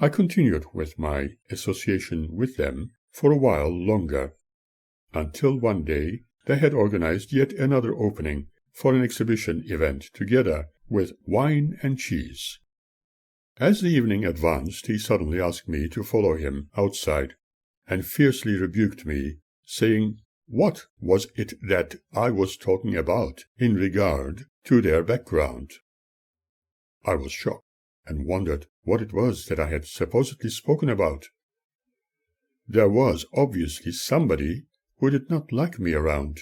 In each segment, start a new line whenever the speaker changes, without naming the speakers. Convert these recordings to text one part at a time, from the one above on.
I continued with my association with them for a while longer, until one day they had organized yet another opening for an exhibition event together with wine and cheese. As the evening advanced, he suddenly asked me to follow him outside, and fiercely rebuked me, saying, what was it that I was talking about in regard to their background? I was shocked, and wondered what it was that I had supposedly spoken about. There was obviously somebody who did not like me around,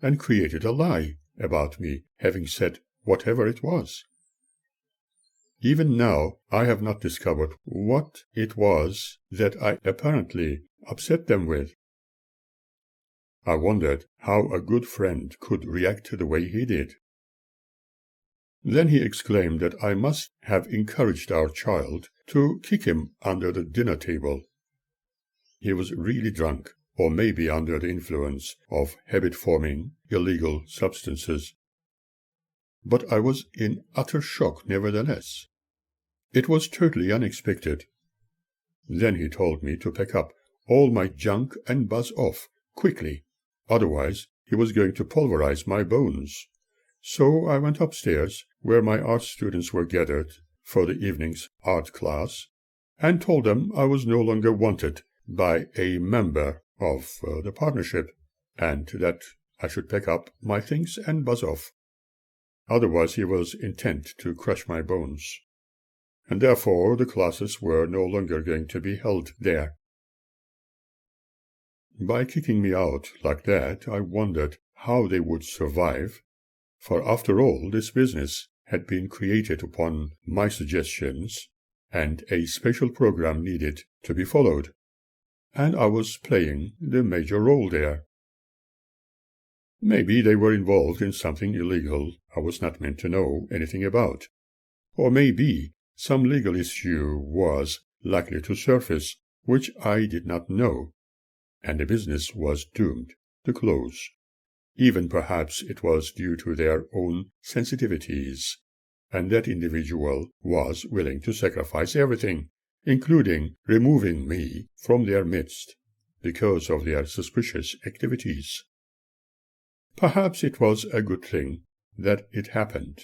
and created a lie about me having said whatever it was. Even now I have not discovered what it was that I apparently upset them with. I wondered how a good friend could react the way he did. Then he exclaimed that I must have encouraged our child to kick him under the dinner table. He was really drunk, or maybe under the influence of habit-forming illegal substances. But I was in utter shock nevertheless. It was totally unexpected. Then he told me to pack up all my junk and buzz off quickly, otherwise he was going to pulverize my bones. So I went upstairs, where my art students were gathered for the evening's art class, and told them I was no longer wanted by a member of the partnership, and that I should pack up my things and buzz off. Otherwise he was intent to crush my bones, and therefore the classes were no longer going to be held there. By kicking me out like that, I wondered how they would survive, for after all this business had been created upon my suggestions, and a special program needed to be followed, and I was playing the major role there. Maybe they were involved in something illegal I was not meant to know anything about, or maybe some legal issue was likely to surface which I did not know, and the business was doomed to close. Even perhaps it was due to their own sensitivities, and that individual was willing to sacrifice everything, including removing me from their midst, because of their suspicious activities. Perhaps it was a good thing that it happened.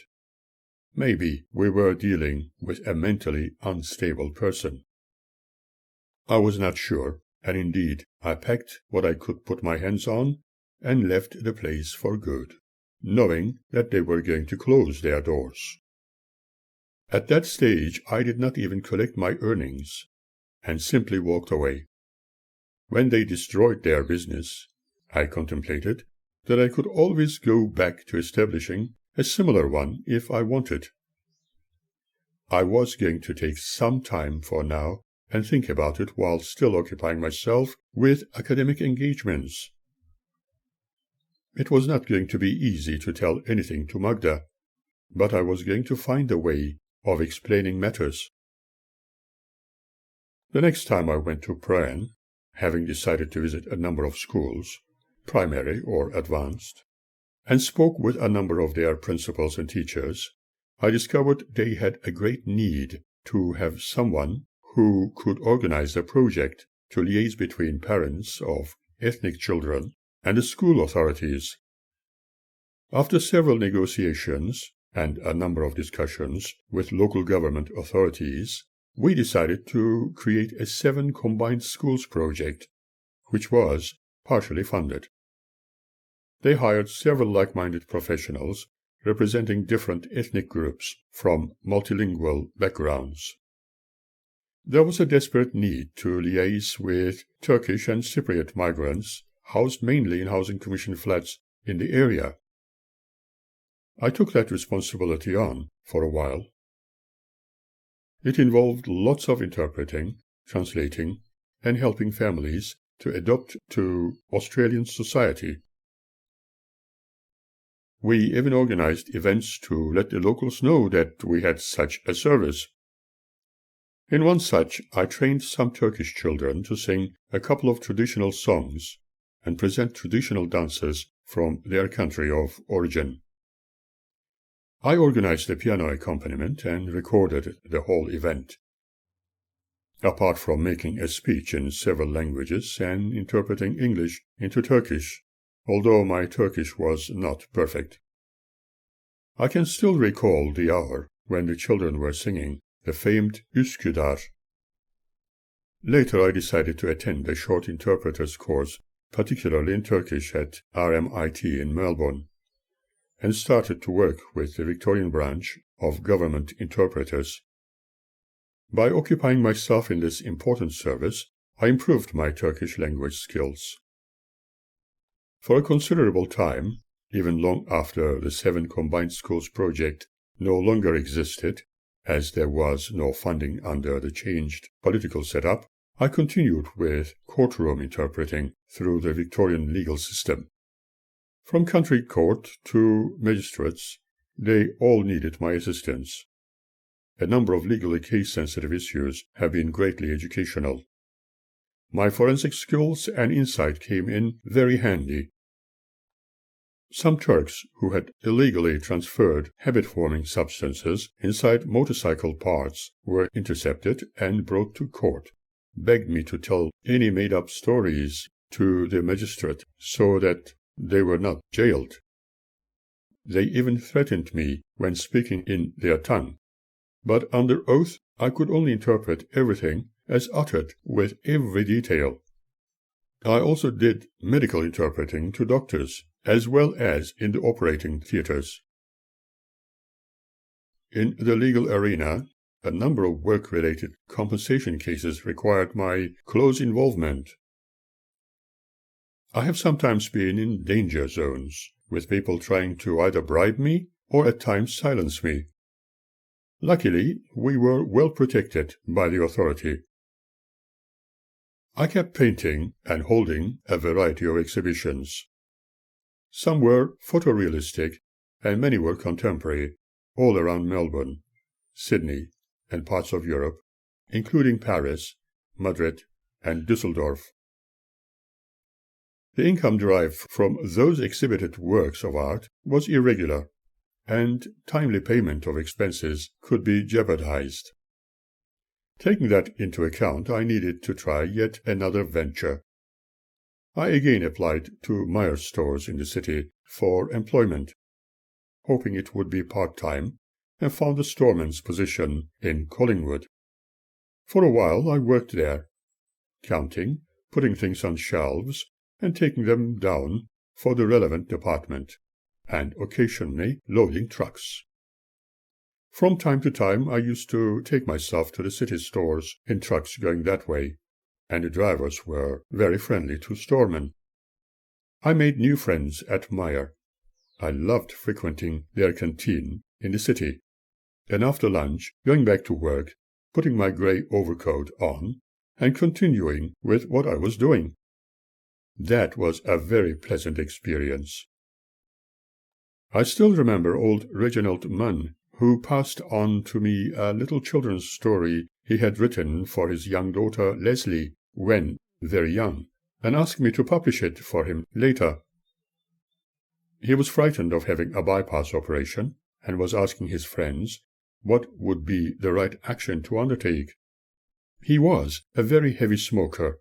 Maybe we were dealing with a mentally unstable person. I was not sure, and indeed I packed what I could put my hands on and left the place for good, knowing that they were going to close their doors. At that stage I did not even collect my earnings, and simply walked away. When they destroyed their business, I contemplated that I could always go back to establishing a similar one if I wanted. I was going to take some time for now and think about it while still occupying myself with academic engagements. It was not going to be easy to tell anything to Magda, but I was going to find a way of explaining matters. The next time I went to Prague, having decided to visit a number of schools, primary or advanced, and spoke with a number of their principals and teachers, I discovered they had a great need to have someone who could organize a project to liaise between parents of ethnic children and the school authorities. After several negotiations and a number of discussions with local government authorities, we decided to create a 7 combined schools project, which was partially funded. They hired several like-minded professionals representing different ethnic groups from multilingual backgrounds. There was a desperate need to liaise with Turkish and Cypriot migrants housed mainly in housing commission flats in the area. I took that responsibility on for a while. It involved lots of interpreting, translating, and helping families to adapt to Australian society. We even organized events to let the locals know that we had such a service. In one such, I trained some Turkish children to sing a couple of traditional songs and present traditional dances from their country of origin. I organized the piano accompaniment and recorded the whole event. apart from making a speech in several languages and interpreting English into Turkish, although my Turkish was not perfect. I can still recall the hour when the children were singing the famed Üsküdar. Later I decided to attend a short interpreter's course, particularly in Turkish at RMIT in Melbourne, and started to work with the Victorian branch of government interpreters. By occupying myself in this important service, I improved my Turkish language skills. For a considerable time, even long after the 7 Combined Schools project no longer existed, as there was no funding under the changed political setup, I continued with courtroom interpreting through the Victorian legal system. From country court to magistrates, they all needed my assistance. A number of legally case-sensitive issues have been greatly educational. My forensic skills and insight came in very handy. Some Turks who had illegally transferred habit-forming substances inside motorcycle parts were intercepted and brought to court, begged me to tell any made-up stories to the magistrate so that they were not jailed. They even threatened me when speaking in their tongue. But under oath I could only interpret everything as uttered with every detail. I also did medical interpreting to doctors, as well as in the operating theaters. In the legal arena, a number of work-related compensation cases required my close involvement. I have sometimes been in danger zones, with people trying to either bribe me or at times silence me. Luckily, we were well protected by the authority. I kept painting and holding a variety of exhibitions. Some were photorealistic and many were contemporary, all around Melbourne, Sydney, and parts of Europe, including Paris, Madrid, and Düsseldorf. The income derived from those exhibited works of art was irregular, and timely payment of expenses could be jeopardized. Taking that into account, I needed to try yet another venture. I again applied to Myers stores in the city for employment, hoping it would be part-time, and found a storeman's position in Collingwood. For a while I worked there, counting, putting things on shelves, and taking them down for the relevant department, and occasionally loading trucks. From time to time I used to take myself to the city stores in trucks going that way, and the drivers were very friendly to storemen. I made new friends at Myer. I loved frequenting their canteen in the city, and after lunch going back to work, putting my grey overcoat on, and continuing with what I was doing. That was a very pleasant experience. I still remember old Reginald Munn, who passed on to me a little children's story he had written for his young daughter Leslie when very young, and asked me to publish it for him later. He was frightened of having a bypass operation, and was asking his friends what would be the right action to undertake. He was a very heavy smoker.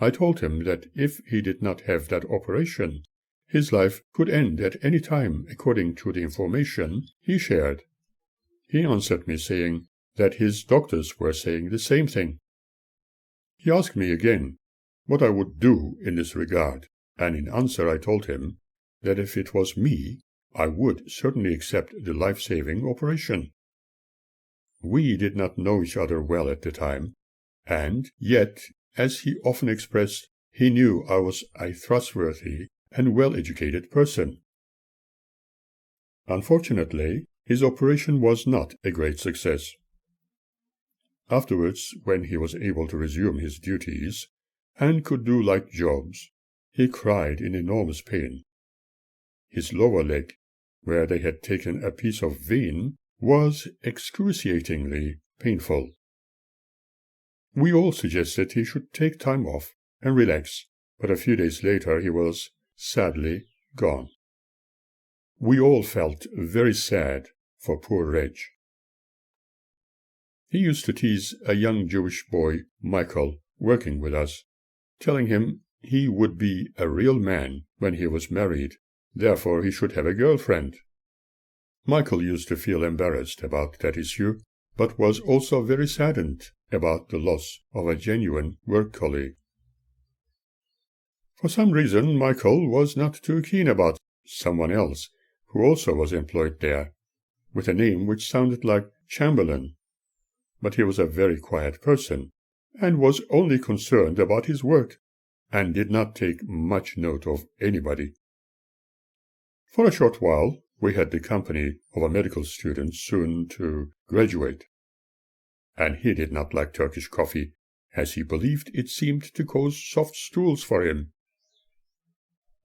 I told him that if he did not have that operation, his life could end at any time according to the information he shared. He answered me saying that his doctors were saying the same thing. He asked me again what I would do in this regard, and in answer I told him that if it was me, I would certainly accept the life-saving operation. We did not know each other well at the time, and yet, as he often expressed, he knew I was a trustworthy and well-educated person. Unfortunately, his operation was not a great success. Afterwards, when he was able to resume his duties and could do light jobs, he cried in enormous pain. His lower leg, where they had taken a piece of vein, was excruciatingly painful. We all suggested he should take time off and relax, but a few days later he was sadly gone. We all felt very sad for poor Reg. He used to tease a young Jewish boy, Michael, working with us, telling him he would be a real man when he was married, therefore he should have a girlfriend. Michael used to feel embarrassed about that issue, but was also very saddened about the loss of a genuine work colleague. For some reason, Michael was not too keen about someone else who also was employed there, with a name which sounded like Chamberlain. But he was a very quiet person, and was only concerned about his work, and did not take much note of anybody. For a short while, we had the company of a medical student soon to graduate, and he did not like Turkish coffee, as he believed it seemed to cause soft stools for him.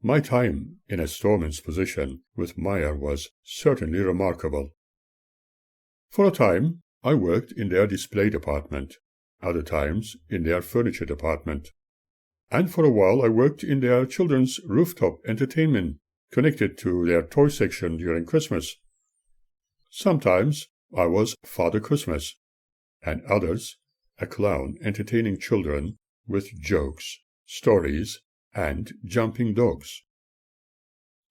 My time in a storeman's position with Meyer was certainly remarkable. For a time, I worked in their display department, other times in their furniture department, and for a while I worked in their children's rooftop entertainment connected to their toy section during Christmas. Sometimes I was Father Christmas, and others a clown entertaining children with jokes, stories, and jumping dogs.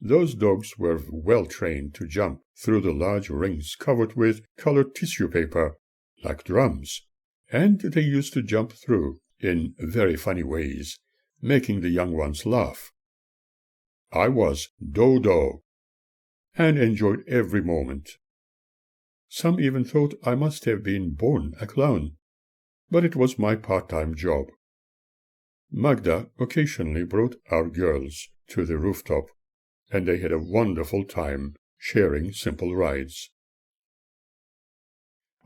Those dogs were well trained to jump through the large rings covered with colored tissue paper, like drums, and they used to jump through in very funny ways, making the young ones laugh. I was Dodo, and enjoyed every moment. Some even thought I must have been born a clown, but it was my part-time job. Magda occasionally brought our girls to the rooftop, and they had a wonderful time sharing simple rides.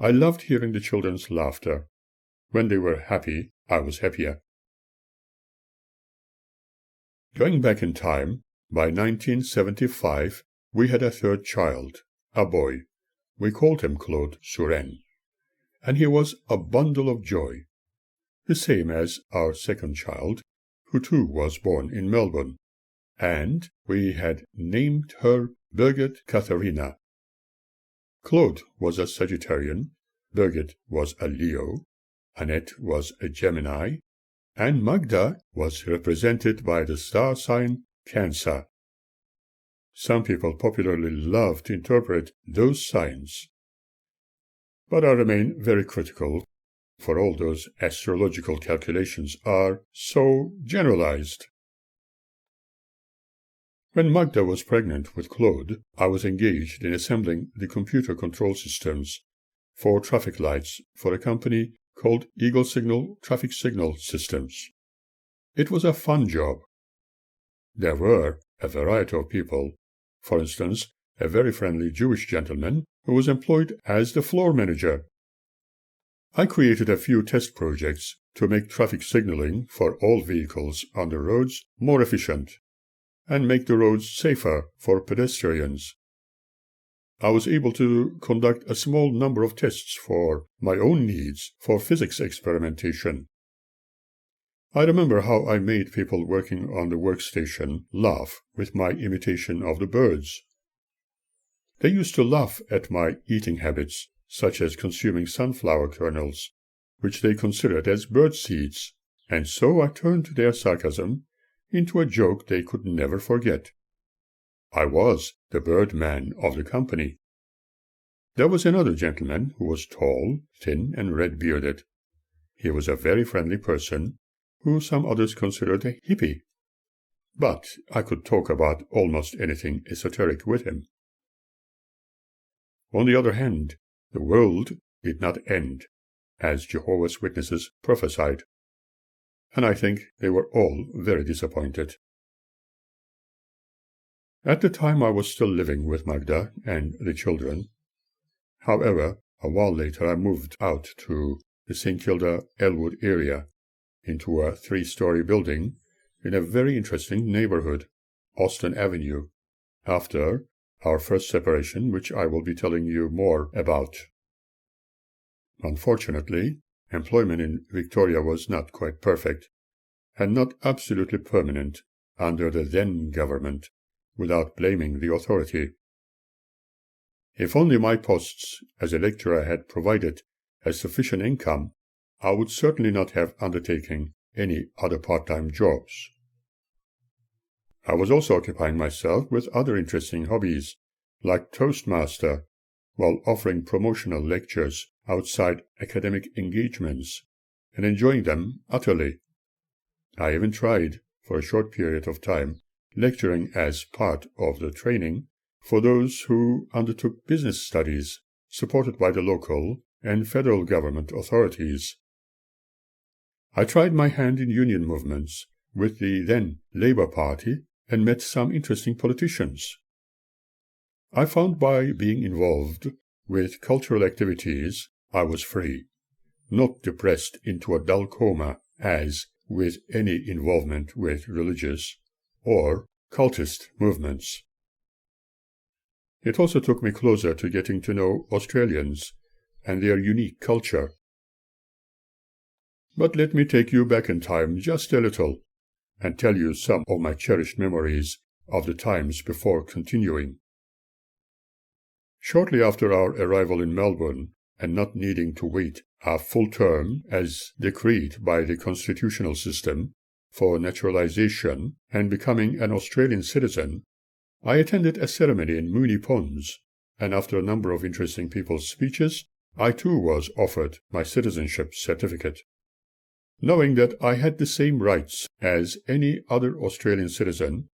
I loved hearing the children's laughter. When they were happy, I was happier. Going back in time, by 1975, we had a third child, a boy. We called him Claude Suren, and he was a bundle of joy, the same as our second child, who too was born in Melbourne, and we had named her Birgit Katharina. Claude was a Sagittarian, Birgit was a Leo, Annette was a Gemini, and Magda was represented by the star sign Cancer. Some people popularly love to interpret those signs, but I remain very critical, for all those astrological calculations are so generalized. When Magda was pregnant with Claude, I was engaged in assembling the computer control systems for traffic lights for a company called Eagle Signal Traffic Signal Systems. It was a fun job. There were a variety of people, for instance, a very friendly Jewish gentleman who was employed as the floor manager. I created a few test projects to make traffic signaling for all vehicles on the roads more efficient and make the roads safer for pedestrians. I was able to conduct a small number of tests for my own needs for physics experimentation. I remember how I made people working on the workstation laugh with my imitation of the birds. They used to laugh at my eating habits, such as consuming sunflower kernels, which they considered as bird seeds, and so I turned their sarcasm into a joke they could never forget. I was the Birdman of the company. There was another gentleman who was tall, thin, and red-bearded. He was a very friendly person, who some others considered a hippie. But I could talk about almost anything esoteric with him. On the other hand, the world did not end, as Jehovah's Witnesses prophesied, and I think they were all very disappointed. At the time I was still living with Magda and the children. However, a while later I moved out to the St. Kilda-Elwood area, into a 3-story building in a very interesting neighborhood, Austin Avenue, after our first separation, which I will be telling you more about. Unfortunately, employment in Victoria was not quite perfect, and not absolutely permanent under the then government, without blaming the authority. If only my posts as a lecturer had provided a sufficient income, I would certainly not have undertaken any other part-time jobs. I was also occupying myself with other interesting hobbies, like Toastmaster, while offering promotional lectures outside academic engagements, and enjoying them utterly. I even tried, for a short period of time, lecturing as part of the training for those who undertook business studies supported by the local and federal government authorities. I tried my hand in union movements with the then Labour Party and met some interesting politicians. I found by being involved with cultural activities I was free, not depressed into a dull coma as with any involvement with religious or cultist movements. It also took me closer to getting to know Australians and their unique culture. But let me take you back in time just a little and tell you some of my cherished memories of the times before continuing. Shortly after our arrival in Melbourne, and not needing to wait a full term as decreed by the constitutional system for naturalization and becoming an Australian citizen, I attended a ceremony in Moonee Ponds, and after a number of interesting people's speeches, I too was offered my citizenship certificate. Knowing that I had the same rights as any other Australian citizen,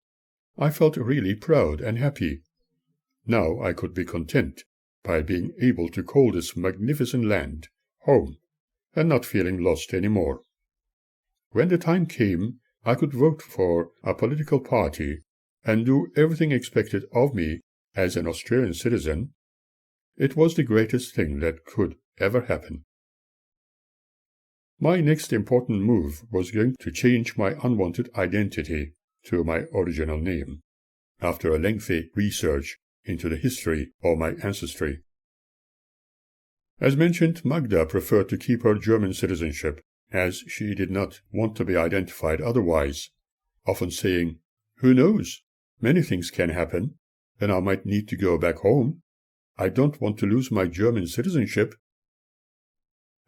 I felt really proud and happy. Now I could be content by being able to call this magnificent land home and not feeling lost any more. When the time came, I could vote for a political party and do everything expected of me as an Australian citizen. It was the greatest thing that could ever happen. My next important move was going to change my unwanted identity to my original name, after a lengthy research into the history of my ancestry. As mentioned, Magda preferred to keep her German citizenship, as she did not want to be identified otherwise, often saying, "Who knows? Many things can happen, and I might need to go back home. I don't want to lose my German citizenship."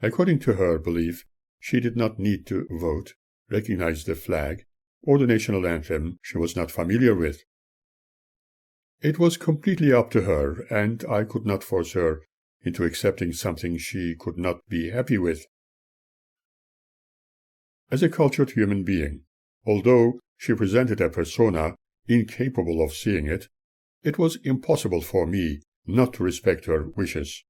According to her belief, she did not need to vote, recognize the flag, or the national anthem she was not familiar with. It was completely up to her, and I could not force her into accepting something she could not be happy with. As a cultured human being, although she presented a persona incapable of seeing it, it was impossible for me not to respect her wishes.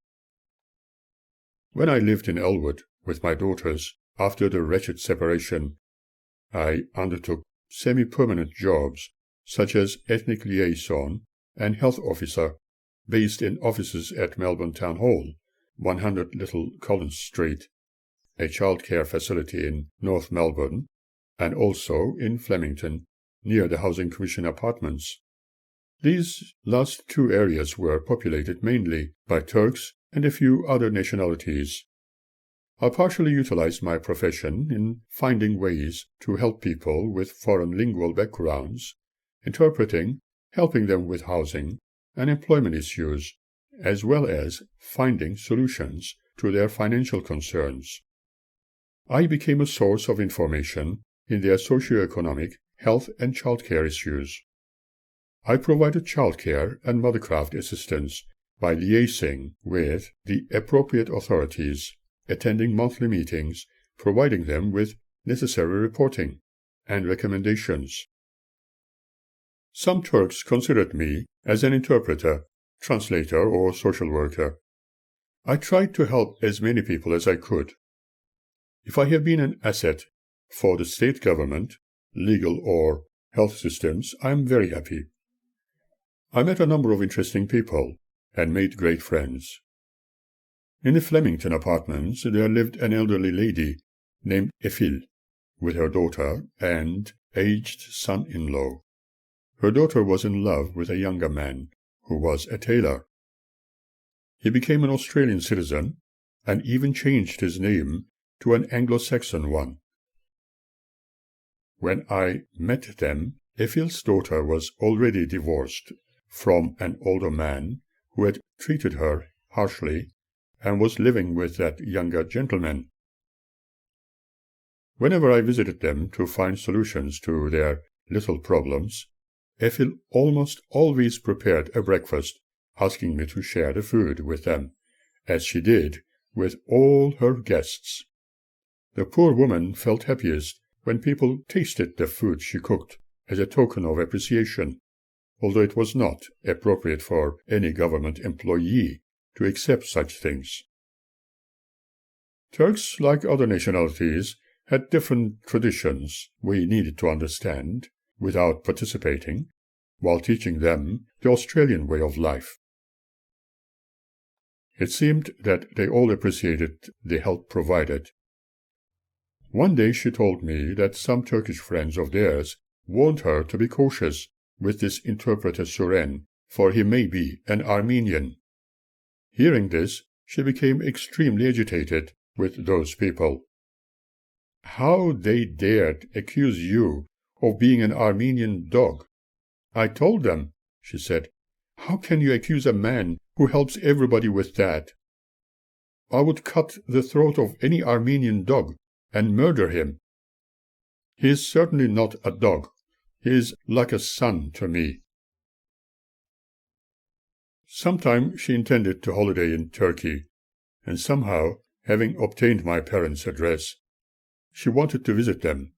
When I lived in Elwood with my daughters after the wretched separation, I undertook semi-permanent jobs such as ethnic liaison and health officer, based in offices at Melbourne Town Hall, 100 Little Collins Street, a childcare facility in North Melbourne, and also in Flemington, near the Housing Commission apartments. These last two areas were populated mainly by Turks and a few other nationalities. I partially utilized my profession in finding ways to help people with foreign lingual backgrounds, interpreting, helping them with housing and employment issues, as well as finding solutions to their financial concerns. I became a source of information in their socio-economic, health and childcare issues. I provided childcare and mothercraft assistance by liaising with the appropriate authorities, attending monthly meetings, providing them with necessary reporting and recommendations. Some Turks considered me as an interpreter, translator, or social worker. I tried to help as many people as I could. If I have been an asset for the state government, legal or health systems, I am very happy. I met a number of interesting people and made great friends. In the Flemington apartments there lived an elderly lady named Ethel, with her daughter and aged son-in-law. Her daughter was in love with a younger man, who was a tailor. He became an Australian citizen and even changed his name to an Anglo-Saxon one. When I met them, Ethel's daughter was already divorced from an older man who had treated her harshly and was living with that younger gentleman. Whenever I visited them to find solutions to their little problems, Ethel almost always prepared a breakfast, asking me to share the food with them, as she did with all her guests. The poor woman felt happiest when people tasted the food she cooked as a token of appreciation, although it was not appropriate for any government employee to accept such things. Turks, like other nationalities, had different traditions we needed to understand without participating, while teaching them the Australian way of life. It seemed that they all appreciated the help provided. One day she told me that some Turkish friends of theirs warned her to be cautious with this interpreter Suren, for he may be an Armenian. Hearing this, she became extremely agitated with those people. How they dared accuse you of being an Armenian dog. I told them, she said, how can you accuse a man who helps everybody with that? I would cut the throat of any Armenian dog and murder him. He is certainly not a dog. He is like a son to me. Sometime she intended to holiday in Turkey, and somehow, having obtained my parents' address, she wanted to visit them.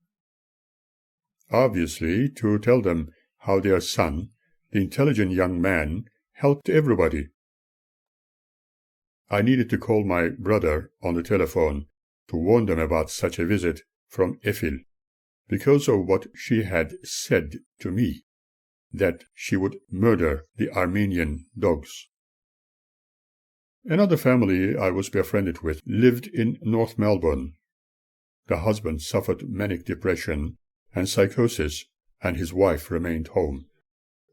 Obviously, to tell them how their son, the intelligent young man, helped everybody. I needed to call my brother on the telephone to warn them about such a visit from Ethel, because of what she had said to me, that she would murder the Armenian dogs. Another family I was befriended with lived in North Melbourne. The husband suffered manic depression and psychosis, and his wife remained home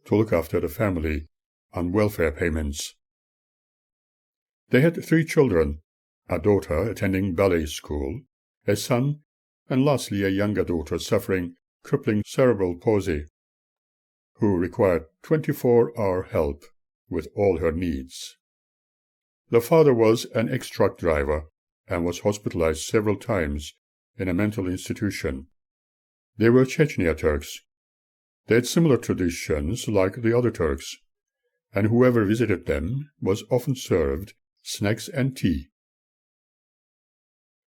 to look after the family on welfare payments. They had 3 children, a daughter attending ballet school, a son, and lastly a younger daughter suffering crippling cerebral palsy, who required 24-hour help with all her needs. The father was an ex-truck driver and was hospitalized several times in a mental institution. They were Chechnya Turks. They had similar traditions like the other Turks, and whoever visited them was often served snacks and tea.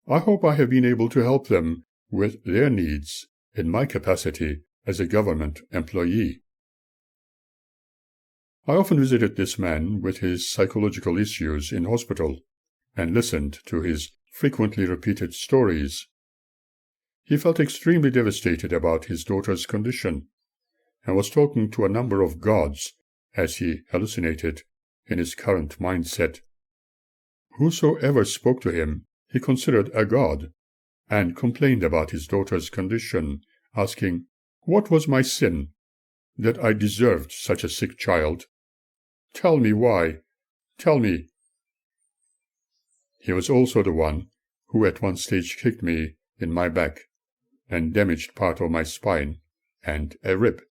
I hope I have been able to help them with their needs in my capacity as a government employee. I often visited this man with his psychological issues in hospital and listened to his frequently repeated stories. He felt extremely devastated about his daughter's condition and was talking to a number of gods as he hallucinated in his current mindset. Whosoever spoke to him he considered a god, and complained about his daughter's condition, asking, "What was my sin, that I deserved such a sick child? Tell me why. Tell me." He was also the one who at one stage kicked me in my back and damaged part of my spine and a rib.